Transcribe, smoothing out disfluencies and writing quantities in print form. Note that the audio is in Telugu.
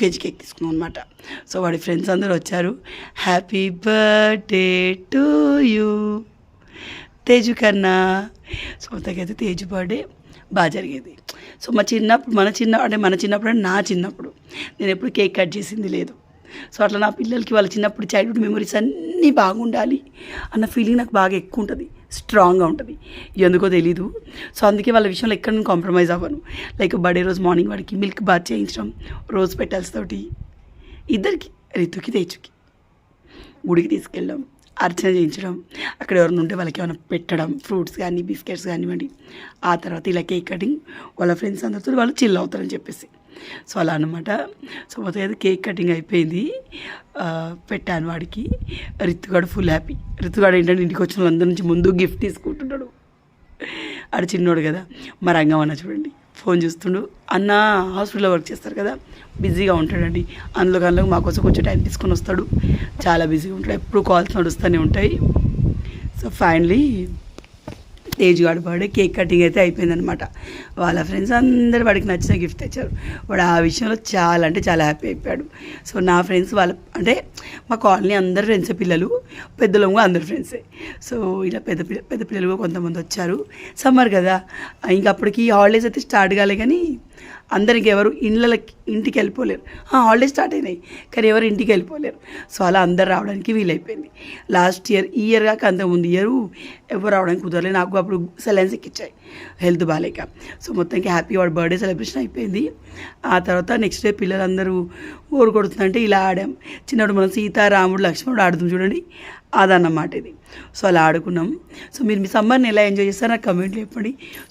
కేజీ కేక్ తీసుకున్నాం అనమాట. సో వాడి ఫ్రెండ్స్ అందరూ వచ్చారు. Happy birthday to you Teju కన్నా. సో మొత్తకైతే తేజు బర్త్డే బాగా జరిగేది. సో మన చిన్నప్పుడు నా చిన్నప్పుడు నేను ఎప్పుడు కేక్ కట్ చేసింది లేదు. సో అట్లా నా పిల్లలకి వాళ్ళ చిన్నప్పుడు చైల్డ్హుడ్ మెమరీస్ అన్నీ బాగుండాలి అన్న ఫీలింగ్ నాకు బాగా ఎక్కువ ఉంటుంది, స్ట్రాంగ్గా ఉంటుంది. ఎందుకో తెలీదు. సో అందుకే వాళ్ళ విషయంలో ఎక్కడ నేను కాంప్రమైజ్ అవ్వను. లైక్ బర్త్డే రోజు మార్నింగ్ వాడికి మిల్క్ బాత్ చేయించడం, రోజ్ పెటల్స్ తోటి, ఇద్దరికి రితుకి తేజుకి గుడికి తీసుకెళ్ళడం, అర్చన చేయించడం, అక్కడ ఎవరైనా ఉంటే వాళ్ళకి ఏమైనా పెట్టడం, ఫ్రూట్స్ కానీ బిస్కెట్స్ కానివ్వండి. ఆ తర్వాత ఇలా కేక్ కటింగ్, వాళ్ళ ఫ్రెండ్స్ అందరితో వాళ్ళు చిల్ అవుతారని చెప్పేసి. సో అలా అనమాట. సో మొత్తం అయితే కేక్ కటింగ్ అయిపోయింది. పెట్టాను వాడికి. రితుగాడు ఫుల్ హ్యాపీ. రితుగాడు ఏంటంటే ఇంటికి వచ్చిన వాళ్ళందరి నుంచి ముందు గిఫ్ట్ తీసుకుంటున్నాడు. ఆడు చిన్నోడు కదా. మా రంగమన్న చూడండి ఫోన్ చూస్తుండు. అన్న హాస్పిటల్లో వర్క్ చేస్తారు కదా, బిజీగా ఉంటాడండి. అందులో మా కోసం కొంచెం టైం తీసుకొని వస్తాడు. చాలా బిజీగా ఉంటాడు, ఎప్పుడు కాల్స్ నడుస్తూనే ఉంటాయి. సో ఫైనలీ తేజుగాడు బర్త్డే కేక్ కటింగ్ అయితే అయిపోయిందనమాట. వాళ్ళ ఫ్రెండ్స్ అందరూ వాడికి నచ్చిన గిఫ్ట్ తెచ్చారు. వాడు ఆ విషయంలో చాలా అంటే చాలా హ్యాపీ అయిపోయాడు. సో నా ఫ్రెండ్స్ అంటే మా కాలనీ అందరు ఫ్రెండ్సే, పిల్లలు పెద్దలు అందరు ఫ్రెండ్సే. సో ఇలా పెద్ద పిల్లలు కొంతమంది వచ్చారు. సమ్మర్ కదా, ఇంక అప్పటికి హాలిడేస్ అయితే స్టార్ట్ కాలే, కానీ అందరికి ఎవరు ఇంటికి వెళ్ళిపోలేరు. హాలిడేస్ స్టార్ట్ అయినాయి కానీ ఎవరు ఇంటికి వెళ్ళిపోలేరు. సో అలా అందరు రావడానికి వీలైపోయింది. లాస్ట్ ఇయర్ కాక అంతకుముందు ఇయర్ ఎవరు రావడానికి కుదరలేదు. నాకు అప్పుడు సెలైన్స్ ఎక్కిచ్చాయి హెల్త్ బాగాలేక. సో మొత్తానికి హ్యాపీ వాడు బర్త్డే సెలబ్రేషన్ అయిపోయింది. ఆ తర్వాత నెక్స్ట్ డే పిల్లలందరూ ఊరు కొడుతుందంటే ఇలా ఆడాం. చిన్నప్పుడు మనం సీతారాముడు లక్ష్మణుడు ఆడుతాం చూడండి, అదన్నమాట ఇది. సో అలా ఆడుకున్నాం. సో మీరు మీ సమ్మర్ని ఎలా ఎంజాయ్ చేస్తారో నాకు కమెంట్లు చెప్పండి. సో